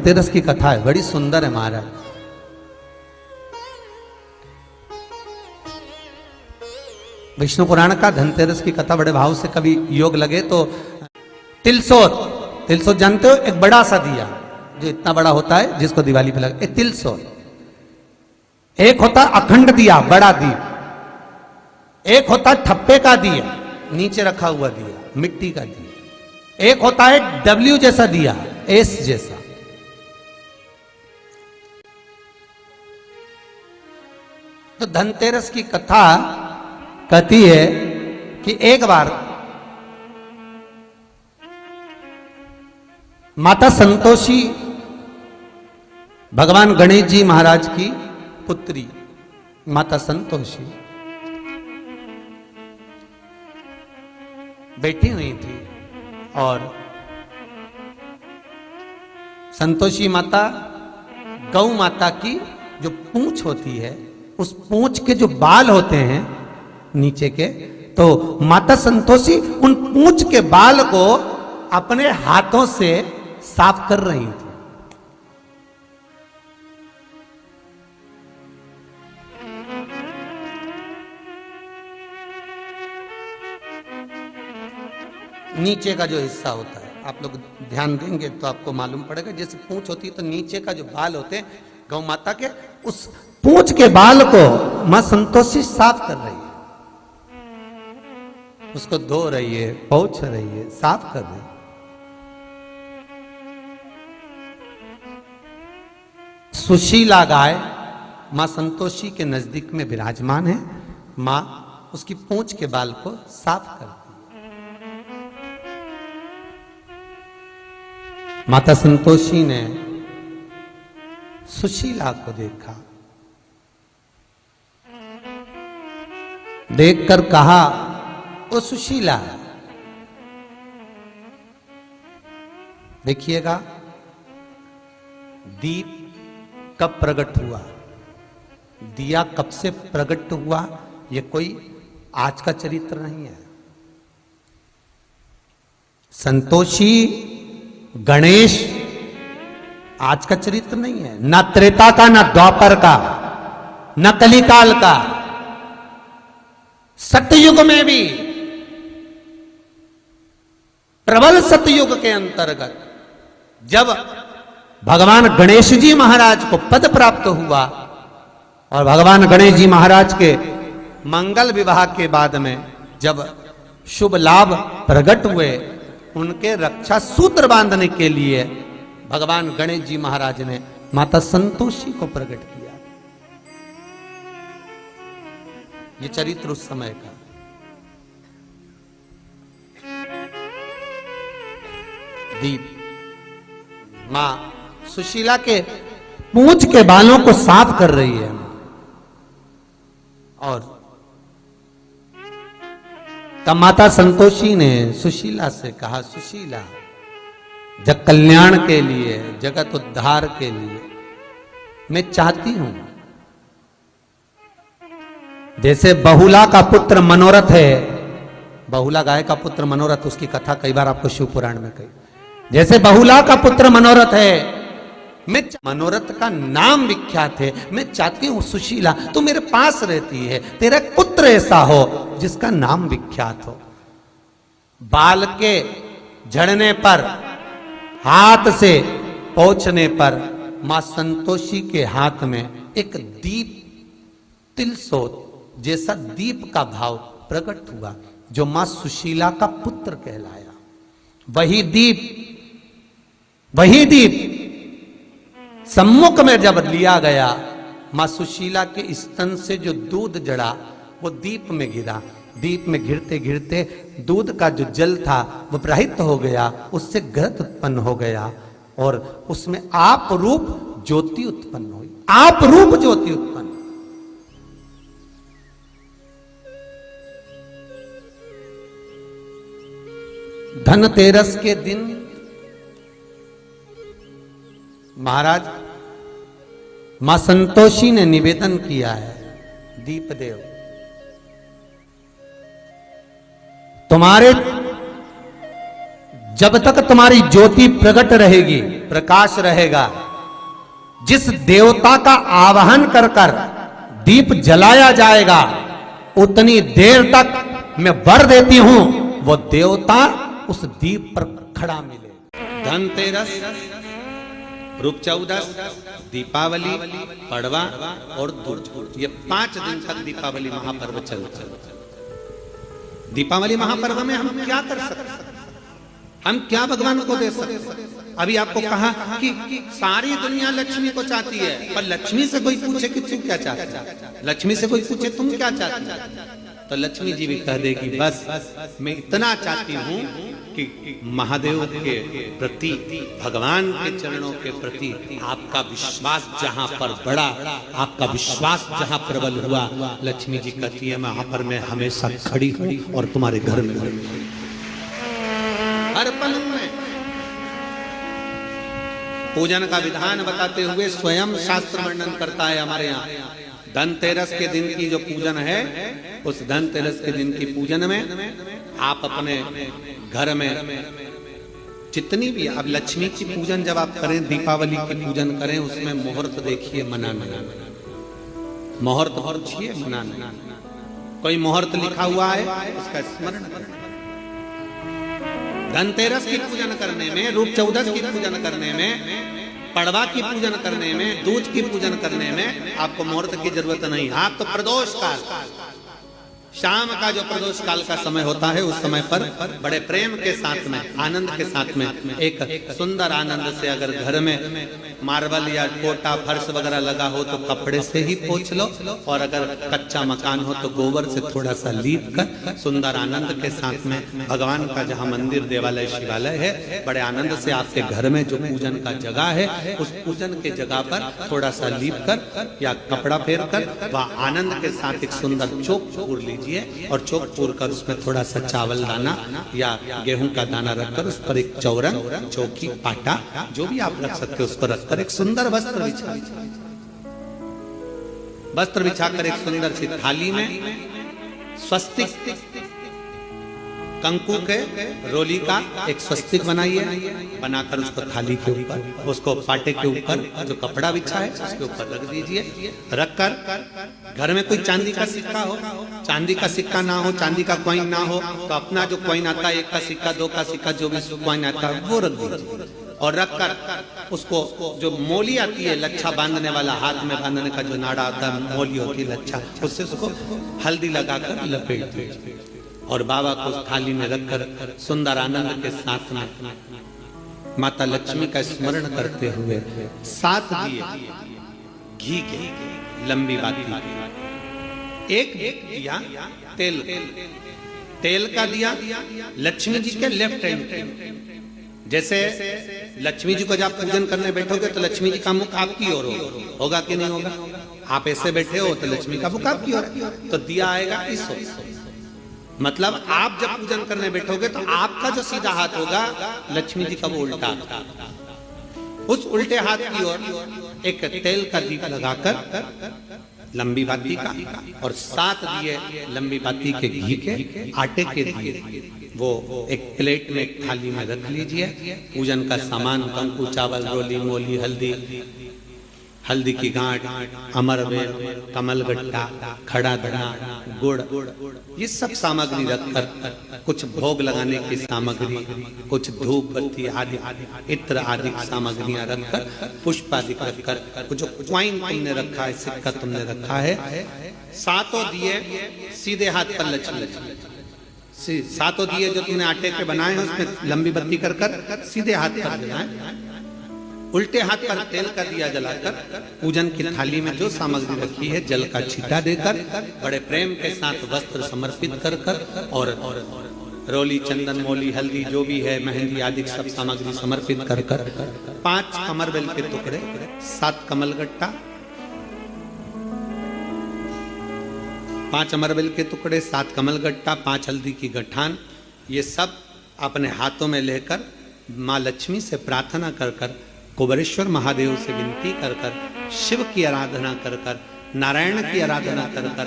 धनतेरस की कथा है, बड़ी सुंदर है महाराज। विष्णु पुराण का धनतेरस की कथा बड़े भाव से कभी योग लगे तो तिलसोत, तिलसोत जानते हो, एक बड़ा सा दिया जो इतना बड़ा होता है जिसको दिवाली पे लगे, तिलसोत। एक होता अखंड दिया, बड़ा दीप। एक होता ठप्पे का दिया, नीचे रखा हुआ दिया, मिट्टी का दिया। एक होता है डब्ल्यू जैसा दिया, एस जैसा। तो धनतेरस की कथा कहती है कि एक बार माता संतोषी भगवान गणेश जी महाराज की पुत्री माता संतोषी बैठी हुई थी और संतोषी माता गौ माता की जो पूंछ होती है, उस पूंछ के जो बाल होते हैं नीचे के, तो माता संतोषी उन पूंछ के बाल को अपने हाथों से साफ कर रही थी। नीचे का जो हिस्सा होता है, आप लोग ध्यान देंगे तो आपको मालूम पड़ेगा, जैसे पूंछ होती है तो नीचे का जो बाल होते हैं गौ माता के, उस पूंछ के बाल को मां संतोषी साफ कर रही है, उसको धो रही है, पोंछ रही है, साफ कर रही है। सुशीला गाय मां संतोषी के नजदीक में विराजमान है। मां उसकी पूंछ के बाल को साफ करती है। माता संतोषी ने सुशीला को देखा, देखकर कहा, ओ सुशीला, देखिएगा दीप कब प्रकट हुआ, दिया कब से प्रकट हुआ, यह कोई आज का चरित्र नहीं है। संतोषी गणेश आज का चरित्र नहीं है, न त्रेता का, न द्वापर का, न कलिकाल का। सतयुग में भी, प्रबल सतयुग के अंतर्गत जब भगवान गणेश जी महाराज को पद प्राप्त हुआ और भगवान गणेश जी महाराज के मंगल विवाह के बाद में जब शुभ लाभ प्रकट हुए, उनके रक्षा सूत्र बांधने के लिए भगवान गणेश जी महाराज ने माता संतोषी को प्रकट किया। ये चरित्र उस समय का। दीप मां सुशीला के पूंछ के बालों को साफ कर रही है और तब माता संतोषी ने सुशीला से कहा, सुशीला, जग कल्याण के लिए, जगत उद्धार के लिए मैं चाहती हूं, जैसे बहुला का पुत्र मनोरथ है, बहुला गाय का पुत्र मनोरथ, उसकी कथा कई बार आपको शिव पुराण में कही, जैसे बहुला का पुत्र मनोरथ है, मैं मनोरथ का नाम विख्यात है, मैं चाहती हूं सुशीला तू मेरे पास रहती है, तेरा पुत्र ऐसा हो जिसका नाम विख्यात हो। बाल के झड़ने पर, हाथ से पोंछने पर मां संतोषी के हाथ में एक दीप, तिलसोत जैसा दीप का भाव प्रकट हुआ, जो मां सुशीला का पुत्र कहलाया। वही दीप सम्मुख में जब लिया गया, मां सुशीला के स्तन से जो दूध जड़ा वो दीप में गिरा। दीप में गिरते गिरते दूध का जो जल था वो प्रवाहित हो गया, उससे घृत उत्पन्न हो गया और उसमें आप रूप ज्योति उत्पन्न हुई। आप रूप ज्योति उत्पन्न। धनतेरस के दिन महाराज मां संतोषी ने निवेदन किया है, दीपदेव तुम्हारे जब तक तुम्हारी ज्योति प्रकट रहेगी, प्रकाश रहेगा, जिस देवता का आवाहन कर कर दीप जलाया जाएगा, उतनी देर तक मैं वर देती हूं वो देवता उस दीप पर खड़ा मिले। धनतेरस, रूप चौदस, दीपावली, पड़वा और दूज, ये 5 दिन तक दीपावली महापर्व चलता है। दीपावली महापर्व में हम क्या कर सकते हैं? हम क्या भगवान को दे सकते हैं? अभी आपको कहा कि सारी दुनिया लक्ष्मी को चाहती है, पर लक्ष्मी से कोई पूछे कि तू क्या चाहता है, लक्ष्मी से कोई पूछे तुम क्या चाहती है, तो लक्ष्मी जी भी कह देगी बस मैं इतना चाहती हूं कि महादेव के प्रति, भगवान के चरणों के प्रति आपका विश्वास जहां पर बढ़ा, आपका विश्वास जहां प्रबल हुआ, लक्ष्मी जी कहती है वहां पर मैं हमेशा खड़ी हूं और तुम्हारे घर में हर पल में। पूजन का विधान बताते हुए स्वयं शास्त्र वर्णन करता है हमारे यहाँ। धनतेरस के दिन की जो पूजन है, उस धनतेरस के दिन की पूजन में आप अपने घर में जितनी भी, अब लक्ष्मी की पूजन जब आप करें, दीपावली की पूजन करें, उसमें मुहूर्त देखिए, मनाना, मुहूर्त पूछिए, मनाना। कोई मुहूर्त लिखा हुआ है उसका स्मरण करें। धनतेरस की पूजन करने में, रूप चौदस की पूजन करने में, पड़वा की पूजन करने में, दूज की पूजन करने में आपको मुहूर्त की जरूरत नहीं। आप तो प्रदोष काल, शाम का जो प्रदोष काल का समय होता है, उस समय पर बड़े प्रेम के साथ में, आनंद के साथ में, एक सुंदर आनंद से, अगर घर में मार्बल या कोटा फर्श वगैरह लगा हो तो कपड़े से ही पोंछ लो, और अगर कच्चा मकान हो तो गोबर से थोड़ा सा लीप कर सुंदर आनंद के साथ में, भगवान का जहाँ मंदिर, देवालय, शिवालय है, बड़े आनंद से आपके घर में जो पूजन का जगह है, उस पूजन के जगह पर थोड़ा सा लीप कर या कपड़ा फेर कर वह आनंद के साथ एक सुंदर चौक पूर लीजिए, और चौक पूर कर उसमें थोड़ा सा चावल दाना या गेहूं का दाना रखकर उस पर एक चौरंग, चौकी, पाटा जो भी आप रख सकते हो उस पर रखकर एक सुंदर वस्त्र बिछाकर एक सुंदर सी थाली में स्वस्तिक, कंकु के रोली का एक स्वस्तिक बनाइए, बनाकर उसको थाली के ऊपर, उसको पाटे के ऊपर जो कपड़ा बिछा है उसके ऊपर रख दीजिए। रखकर घर में कोई चांदी का सिक्का हो, चांदी का सिक्का ना हो, चांदी का कॉइन ना हो, तो अपना जो कॉइन आता है, 1 का सिक्का, 2 का सिक्का, जो भी कॉइन आता है वो रख दीजिए। और रखकर उसको जो मोली आती है, लच्छा बांधने वाला, हाथ में बांधने का जो नाड़ा आता है, मोली होती है लच्छा, उससे उसको हल्दी लगाकर लपेट दीजिए और बाबा को थाली में रखकर सुंदर आनंद के साथ में माता लक्ष्मी का स्मरण करते हुए 7 दिए घी के, लंबी बाती, एक दिया तेल का दिया लक्ष्मी जी के लेफ्ट हैंड। जैसे लक्ष्मी जी को जब आप पूजन करने बैठोगे तो लक्ष्मी जी का मुख आपकी ओर होगा कि नहीं होगा? आप ऐसे बैठे हो तो लक्ष्मी का मुख आपकी ओर, तो दिया आएगा इस ओर। मतलब आप जब पूजन करने बैठोगे तो आपका जो सीधा हाथ होगा, लक्ष्मी जी का वो उल्टा, उस उल्टे हाथ की ओर एक तेल का दीप लगाकर लंबी बाती का, और 7 दिए लंबी बाती के घी के, आटे के दिए, वो एक प्लेट में, एक थाली में रख लीजिए। पूजन का सामान, कंकु, चावल, रोली, मोली, हल्दी की गांठ, अमरवेल, कमलगट्टा, खड़ा धना, गुड़, ये सब सामग्री रखकर, कुछ भोग लगाने की सामग्री, कुछ धूप बत्ती आदि, इत्र आदि सामग्रियां रखकर, पुष्प आदि रखकर, जो क्वाइन तुमने रखा है, सिक्का तुमने रखा है, 7 दिए सीधे हाथ पर लक्ष्मी, 7 दिए जो तुमने आटे के बनाए हैं उसमें लंबी बत्ती कर सीधे हाथ पर जलाएं। उल्टे हाथ पर तेल का दिया जलाकर पूजन की थाली में जो सामग्री रखी है जल का छींटा देकर, बड़े प्रेम के साथ वस्त्र समर्पित कर और रोली, चंदन, मोली, हल्दी जो भी है, मेहंदी आदि सब सामग्री समर्पित कर 5 अमरबेल के टुकड़े, 7 कमलगट्टा, 5 अमरबेल के टुकड़े, 7 कमलगट्टा, 5 हल्दी की गठान, ये सब अपने हाथों में लेकर माँ लक्ष्मी से प्रार्थना कर कुबेरेश्वर महादेव से विनती कर शिव की आराधना कर नारायण की आराधना कर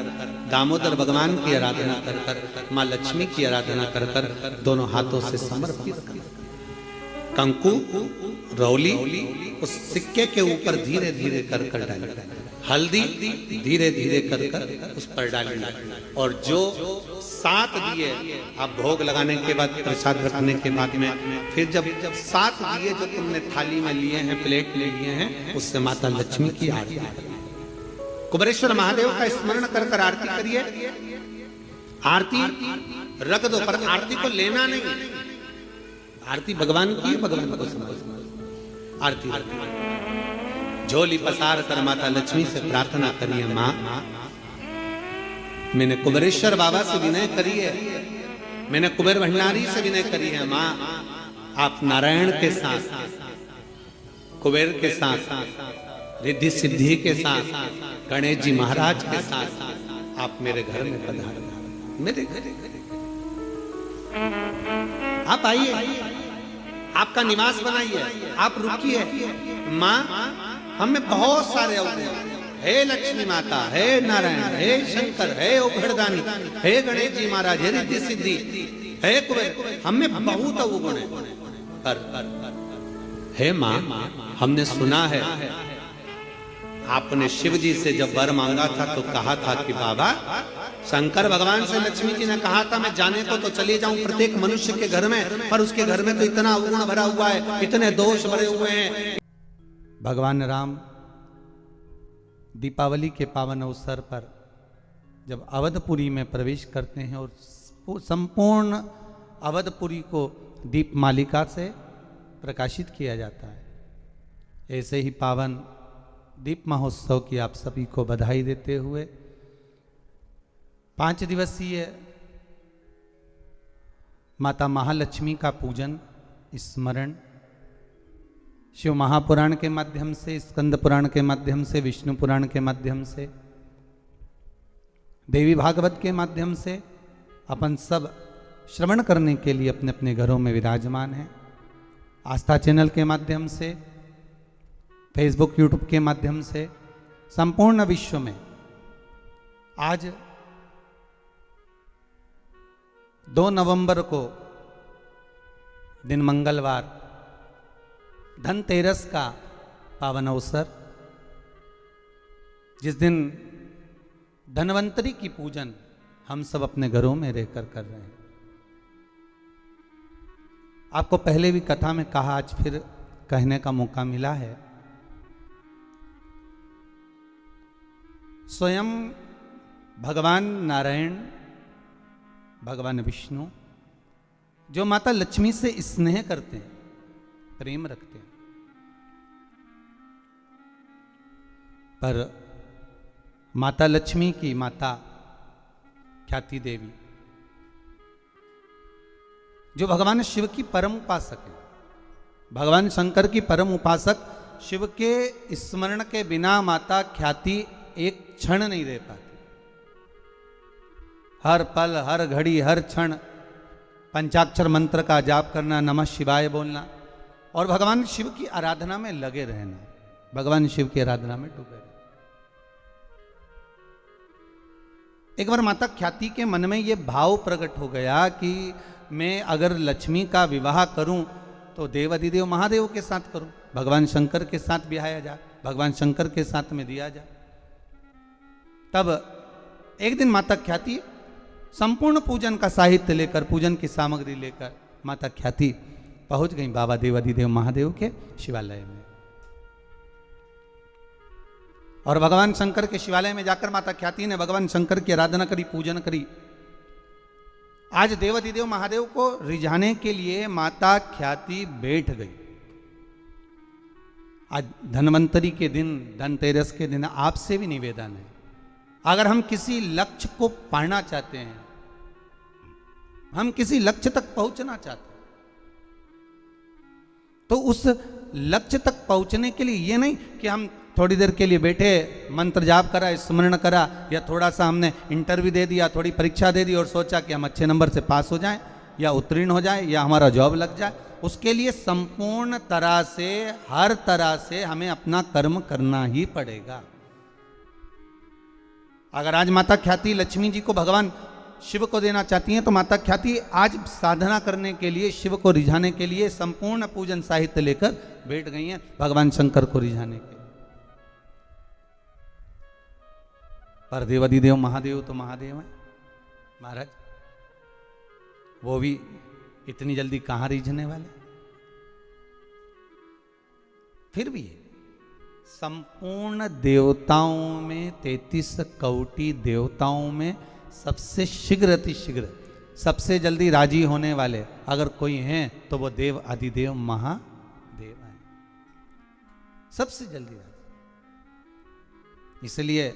दामोदर भगवान की आराधना कर माँ लक्ष्मी की आराधना कर दोनों हाथों से समर्पित कर कंकु रौली उस सिक्के के ऊपर धीरे धीरे कर कर डाली, हल्दी धीरे धीरे कर कर उस पर डाली, और जो 7 दिए आप भोग लगाने के बाद प्रसाद रखने के बाद में, फिर जब 7 दिए जो तुमने थाली में लिए हैं, प्लेट में लिए हैं, उससे माता लक्ष्मी की आरती करिए। कुबेरेश्वर महादेव का स्मरण कर कर आरती करिए। आरती रख दो, पर आरती को लेना नहीं, आरती भगवान की, भगवान को समझ। आरती झोली पसार कर माता लक्ष्मी से प्रार्थना करिए, माँ मैंने कुबेरेश्वर बाबा से विनय करी है, मैंने कुबेर भंडारी से विनय करी है, माँ आप नारायण के साथ, कुबेर के साथ, रिद्धि सिद्धि के साथ, गणेश जी महाराज के साथ आप मेरे घर में पधारो, मेरे घर आप आइए, आपका निवास बनाइए, आप रुकिए। माँ हमें बहुत सारे अवगुण, हे लक्ष्मी माता, हे नारायण, हे शंकर, हे उघड़दानी, हे गणेश जी महाराज, हे रिद्धि सिद्धि, हे कुबेर, हमें बहुत अवगुण है, पर हे माँ हमने सुना है आपने शिव जी से जब वर मांगा था तो कहा था कि बाबा, शंकर भगवान से लक्ष्मी जी ने कहा था मैं जाने को तो चली जाऊं प्रत्येक मनुष्य के घर में, पर उसके घर में तो इतना अवगुण भरा हुआ है, इतने दोष भरे हुए हैं। भगवान राम दीपावली के पावन अवसर पर जब अवधपुरी में प्रवेश करते हैं और संपूर्ण अवधपुरी को दीप मालिका से प्रकाशित किया जाता है, ऐसे ही पावन दीप महोत्सव की आप सभी को बधाई देते हुए 5 दिवसीय माता महालक्ष्मी का पूजन, स्मरण शिव महापुराण के माध्यम से, स्कंद पुराण के माध्यम से, विष्णु पुराण के माध्यम से, देवी भागवत के माध्यम से अपन सब श्रवण करने के लिए अपने अपने घरों में विराजमान हैं। आस्था चैनल के माध्यम से, फेसबुक यूट्यूब के माध्यम से संपूर्ण विश्व में आज 2 नवंबर को दिन मंगलवार धनतेरस का पावन अवसर, जिस दिन धनवंतरी की पूजन हम सब अपने घरों में रहकर कर रहे हैं। आपको पहले भी कथा में कहा, आज फिर कहने का मौका मिला है। स्वयं भगवान नारायण, भगवान विष्णु जो माता लक्ष्मी से स्नेह करते हैं, प्रेम रखते हैं, पर माता लक्ष्मी की माता ख्याति देवी जो भगवान शिव की परम उपासक है, भगवान शंकर की परम उपासक, शिव के स्मरण के बिना माता ख्याति एक क्षण नहीं रह पाती। हर पल, हर घड़ी, हर क्षण पंचाक्षर मंत्र का जाप करना, नमः शिवाय बोलना और भगवान शिव की आराधना में लगे रहना, भगवान शिव की आराधना में डूबे रहना। एक बार माता ख्याति के मन में यह भाव प्रकट हो गया कि मैं अगर लक्ष्मी का विवाह करूं तो देवाधिदेव महादेव के साथ करूं, भगवान शंकर के साथ ब्याया जाए, भगवान शंकर के साथ में दिया जाए। तब एक दिन माता ख्याति संपूर्ण पूजन का साहित्य लेकर, पूजन की सामग्री लेकर माता ख्याति पहुंच गई बाबा देवाधिदेव महादेव के शिवालय में, और भगवान शंकर के शिवालय में जाकर माता ख्याति ने भगवान शंकर की आराधना करी, पूजन करी। आज देवाधिदेव महादेव को रिझाने के लिए माता ख्याति बैठ गई। आज धनवंतरी के दिन, धनतेरस के दिन आपसे भी निवेदन है, अगर हम किसी लक्ष्य को पाना चाहते हैं, हम किसी लक्ष्य तक पहुंचना चाहते हैं, तो उस लक्ष्य तक पहुंचने के लिए ये नहीं कि हम थोड़ी देर के लिए बैठे, मंत्र जाप करा, स्मरण करा, या थोड़ा सा हमने इंटरव्यू दे दिया, थोड़ी परीक्षा दे दी और सोचा कि हम अच्छे नंबर से पास हो जाएं या उत्तीर्ण हो जाए या हमारा जॉब लग जाए। उसके लिए संपूर्ण तरह से, हर तरह से हमें अपना कर्म करना ही पड़ेगा। अगर आज माता ख्याति लक्ष्मी जी को भगवान शिव को देना चाहती हैं तो माता ख्याति आज साधना करने के लिए, शिव को रिझाने के लिए संपूर्ण पूजन साहित्य लेकर बैठ गई हैं भगवान शंकर को रिझाने के। पर देवादिदेव महादेव तो महादेव है महाराज, वो भी इतनी जल्दी कहां रिझने वाले। फिर भी संपूर्ण देवताओं में 33 कोटि देवताओं में सबसे शीघ्र अतिशीघ्र सबसे जल्दी राजी होने वाले अगर कोई हैं तो वो देव आदिदेव महादेव हैं, सबसे जल्दी राजी। इसलिए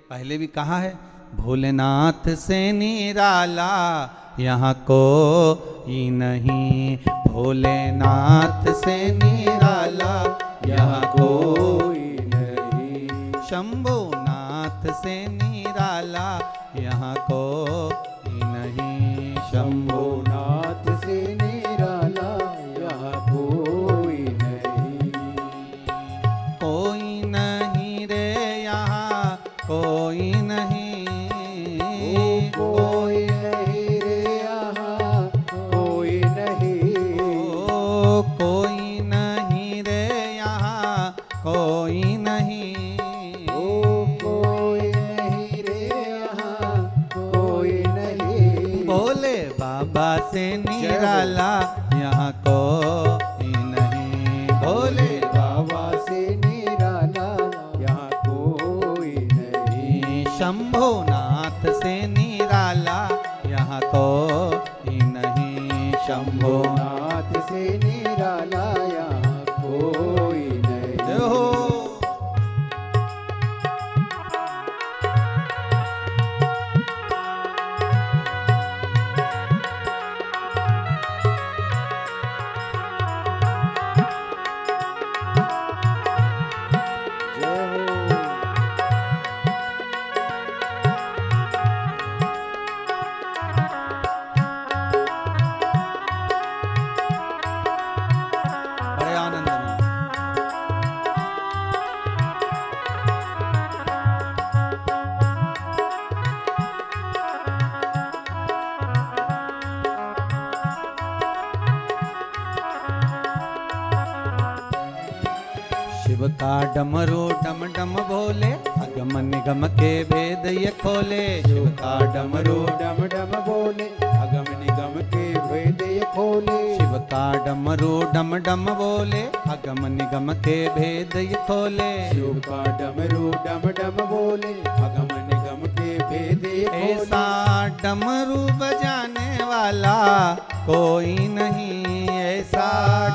पहले भी कहा है, भोलेनाथ से निराला यहाँ कोई नहीं, भोलेनाथ से निराला यहाँ कोई नहीं, शंभुनाथ से निराला यहाँ कोई नहीं, शंभुनाथ से निराला यहाँ कोई नहीं, कोई नहीं रे यहाँ कोई नहीं, कोई नहीं रे यहाँ कोई नहीं, कोई नहीं रे यहाँ कोई नहीं, कोई नहीं रे यहाँ कोई नहीं, भोले बाबा से निराला यहाँ कोई नहीं, भोले बाबा से निराला यहाँ कोई नहीं, शंभुनाथ से निराला यहाँ कोई नहीं, शंभुनाथ से निराला यहाँ कोई नहीं। जय हो। बड़े आनंद में शिव का डमरू डम डम बोले, अगम निगम के भेद ये खोले, शिव का डमरू डम डम बोले, अगम निगम के भेद ये खोले, शिव का डमरू डम डम बोले, अगम निगम के भेद ये खोले, शिव का डमरू डम डम बोले, अगम निगम के भेद ये खोले, ऐसा डमरू बजाने वाला कोई नहीं, ऐसा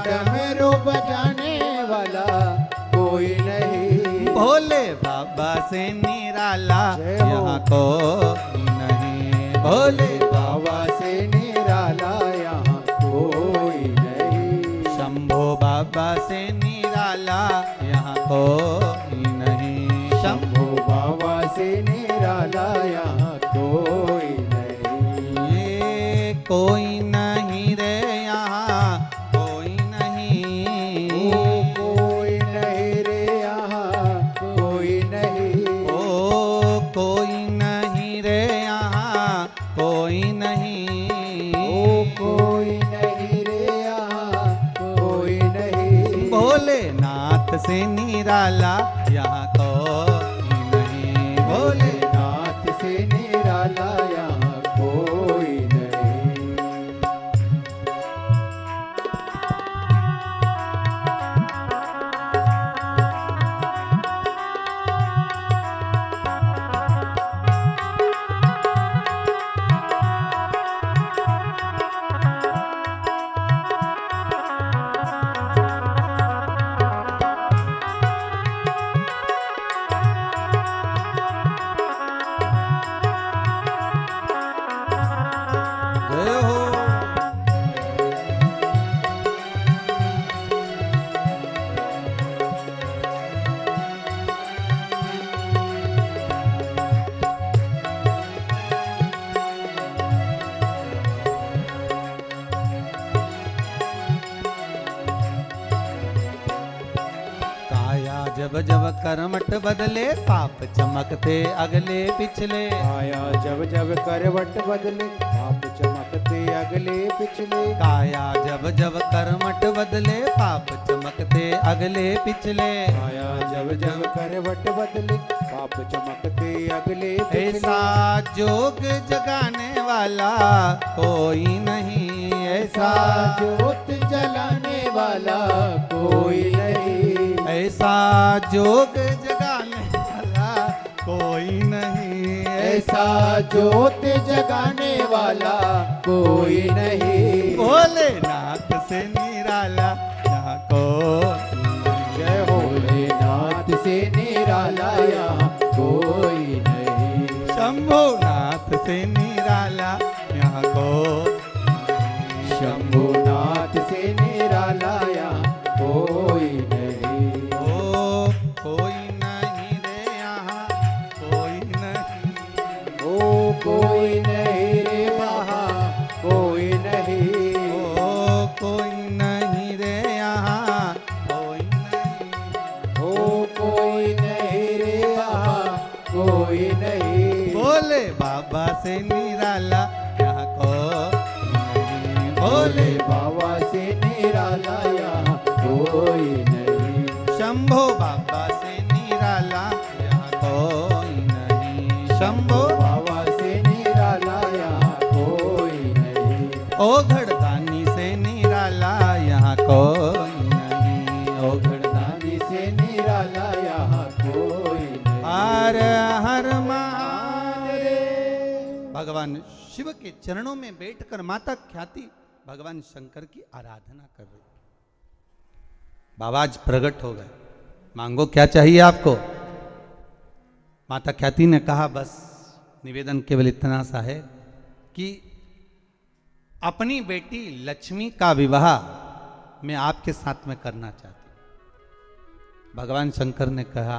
डमरू बजाने वाला कोई नहीं, भोले बाबा से निराला जय हो। यहाँ कोई नहीं, भोले बाबा से निराला यहाँ कोई नहीं, शंभो बाबा से निराला यहाँ कोई नहीं, शंभु बाबा से निराला यहाँ कोई नहीं, ये कोई नहीं रे यहाँ कोई नहीं, कोई नहीं रे यहाँ कोई नहीं, ओ कोई नहीं रे यहाँ कोई नहीं, कोई नहीं रे यहाँ कोई नहीं, भोलेनाथ से निराला यहाँ कोई नहीं, भोलेनाथ से निराला यहाँ कोई नहीं। जब जब करमट बदले पाप चमकते अगले पिछले। काया जब जब करवट बदले पाप चमकते अगले पिछले। काया जब जब करमट बदले पाप चमकते अगले पिछले। काया जब जब करवट बदले पाप चमकते अगले पिछले। ऐसा जोग जगाने वाला कोई नहीं, ऐसा ज्योत जलाने वाला कोई नहीं। ऐसा जोग जगाने वाला कोई नहीं, ऐसा ज्योत जगाने वाला कोई नहीं। भोलेनाथ से निराला यहाँ को। जय भोलेनाथ से निराला यहाँ कोई नहीं। शंभुनाथ से निराला यहाँ को। शंभुनाथ से निराला यहाँ कोई नहीं। ओ कोई नहीं रे यहाँ कोई नहीं। ओ कोई नहीं रे वहाँ कोई नहीं। ओ कोई नहीं रे यहाँ कोई नहीं। ओ कोई नहीं रे वहाँ कोई नहीं। भोले बाबा से निराला यहाँ कोई नहीं। भोले बाबा से निराला यहाँ कोई नहीं। शंभो बाबा से निराला यहाँ कोई नहीं। शंभो बाबा से निराला यहाँ कोई नहीं। ओघड़दानी से निराला यहाँ कोई नहीं। ओघड़दानी से निराला यहाँ कोई नहीं। हर हर महादेव। भगवान शिव के चरणों में बैठकर माता ख्याति भगवान शंकर की आराधना कर रही। बाबा आज प्रकट हो गए, मांगो क्या चाहिए आपको। माता ख्याति ने कहा बस निवेदन केवल इतना सा है कि अपनी बेटी लक्ष्मी का विवाह मैं आपके साथ में करना चाहती हूं। भगवान शंकर ने कहा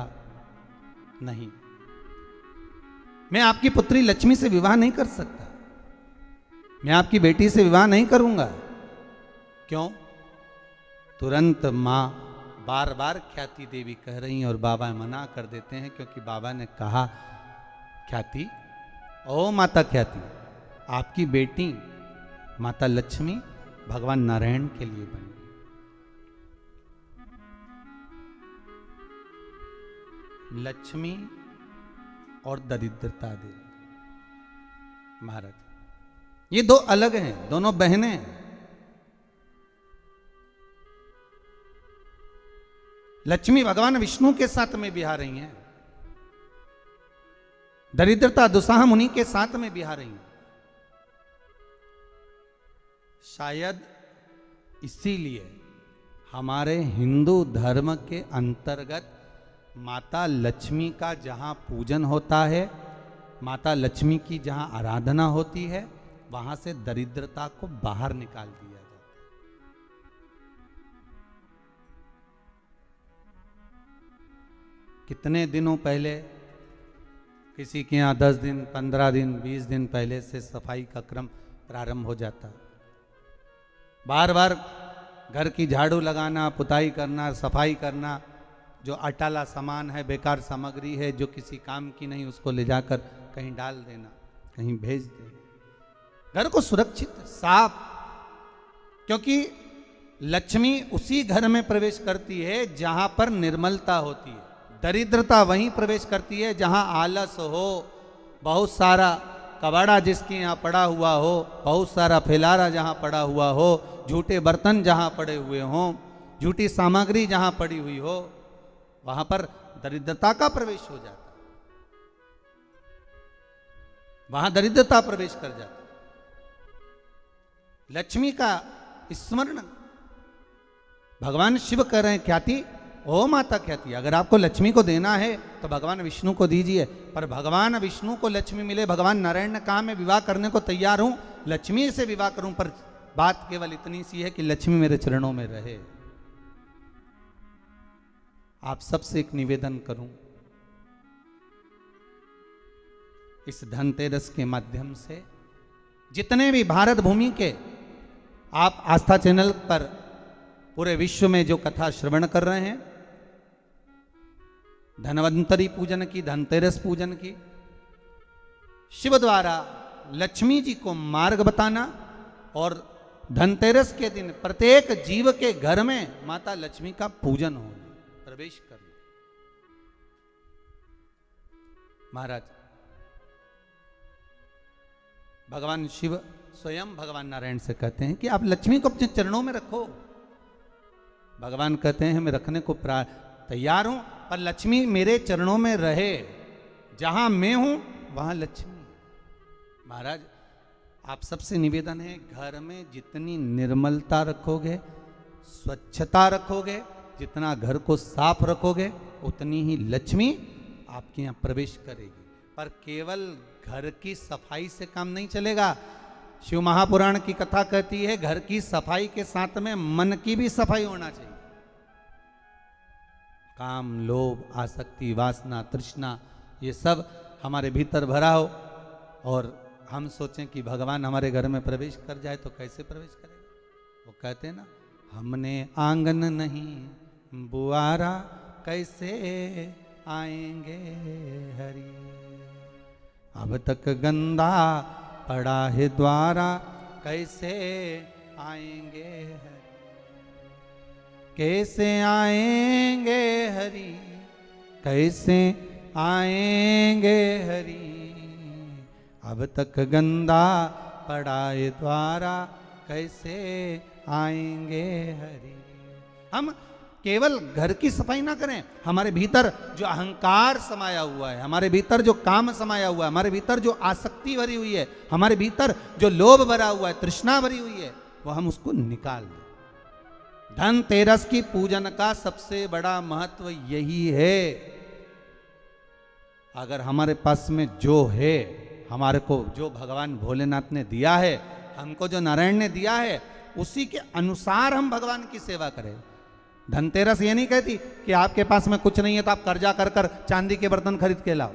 नहीं, मैं आपकी पुत्री लक्ष्मी से विवाह नहीं कर सकता, मैं आपकी बेटी से विवाह नहीं करूंगा। क्यों? तुरंत मां बार बार ख्याति देवी कह रही हैं और बाबा मना कर देते हैं, क्योंकि बाबा ने कहा ख्याति, ओ माता ख्याति, आपकी बेटी माता लक्ष्मी भगवान नारायण के लिए बनी। लक्ष्मी और दरिद्रता देवी महाराज, ये दो अलग हैं, दोनों बहनें हैं। लक्ष्मी भगवान विष्णु के साथ में बिहा रही हैं, दरिद्रता दुसाह मुनि के साथ में बिहा रही हैं। शायद इसीलिए हमारे हिंदू धर्म के अंतर्गत माता लक्ष्मी का जहां पूजन होता है, माता लक्ष्मी की जहां आराधना होती है, वहां से दरिद्रता को बाहर निकाल दिया जाता है। कितने दिनों पहले किसी के यहाँ 10 दिन 15 दिन 20 दिन पहले से सफाई का क्रम प्रारंभ हो जाता है। बार बार घर की झाड़ू लगाना, पुताई करना, सफाई करना, जो अटाला सामान है, बेकार सामग्री है, जो किसी काम की नहीं, उसको ले जाकर कहीं डाल देना, कहीं भेज देना। घर को सुरक्षित साफ, क्योंकि लक्ष्मी उसी घर में प्रवेश करती है जहां पर निर्मलता होती है। दरिद्रता वहीं प्रवेश करती है जहां आलस हो, बहुत सारा कबाड़ा जिसके यहाँ पड़ा हुआ हो, बहुत सारा फैलारा जहां पड़ा हुआ हो, झूठे बर्तन जहां पड़े हुए हों, झूठी सामग्री जहां पड़ी हुई हो, वहां पर दरिद्रता का प्रवेश हो जाता है, वहां दरिद्रता प्रवेश कर जाती है। लक्ष्मी का स्मरण भगवान शिव कर रहे हैं, ख्याति, ओ माता ख्याति, अगर आपको लक्ष्मी को देना है तो भगवान विष्णु को दीजिए। पर भगवान विष्णु को लक्ष्मी मिले, भगवान नारायण ने कहा मैं विवाह करने को तैयार हूं, लक्ष्मी से विवाह करूं, पर बात केवल इतनी सी है कि लक्ष्मी मेरे चरणों में रहे। आप सबसे एक निवेदन करूं, इस धनतेरस के माध्यम से जितने भी भारत भूमि के आप आस्था चैनल पर पूरे विश्व में जो कथा श्रवण कर रहे हैं, धनवंतरी पूजन की, धनतेरस पूजन की, शिव द्वारा लक्ष्मी जी को मार्ग बताना और धनतेरस के दिन प्रत्येक जीव के घर में माता लक्ष्मी का पूजन होना, प्रवेश करना। महाराज भगवान शिव स्वयं भगवान नारायण से कहते हैं कि आप लक्ष्मी को अपने चरणों में रखो। भगवान कहते हैं मैं रखने को तैयार हूं, पर लक्ष्मी मेरे चरणों में रहे, जहां मैं हूं वहां लक्ष्मी। महाराज आप सबसे निवेदन है, घर में जितनी निर्मलता रखोगे, स्वच्छता रखोगे, जितना घर को साफ रखोगे, उतनी ही लक्ष्मी आपके यहाँ प्रवेश करेगी। पर केवल घर की सफाई से काम नहीं चलेगा। शिव महापुराण की कथा कहती है घर की सफाई के साथ में मन की भी सफाई होना चाहिए। काम, लोभ, आसक्ति, वासना, तृष्णा, ये सब हमारे भीतर भरा हो और हम सोचें कि भगवान हमारे घर में प्रवेश कर जाए तो कैसे प्रवेश करेगा। वो कहते हैं ना, हमने आंगन नहीं बुआरा, कैसे आएंगे हरि। अब तक गंदा पड़ा है द्वारा, कैसे आएंगे हरि। कैसे आएंगे हरि, कैसे आएंगे हरि। अब तक गंदा पड़ा है द्वारा, कैसे आएंगे हरि। हम केवल घर की सफाई ना करें, हमारे भीतर जो अहंकार समाया हुआ है, हमारे भीतर जो काम समाया हुआ है, हमारे भीतर जो आसक्ति भरी हुई है, हमारे भीतर जो लोभ भरा हुआ है, तृष्णा भरी हुई है, वो हम उसको निकाल दें। धनतेरस की पूजन का सबसे बड़ा महत्व यही है। अगर हमारे पास में जो है, हमारे को जो भगवान भोलेनाथ ने दिया है, हमको जो नारायण ने दिया है, उसी के अनुसार हम भगवान की सेवा करें। धनतेरस ये नहीं कहती कि आपके पास में कुछ नहीं है तो आप कर्जा कर कर चांदी के बर्तन खरीद के लाओ।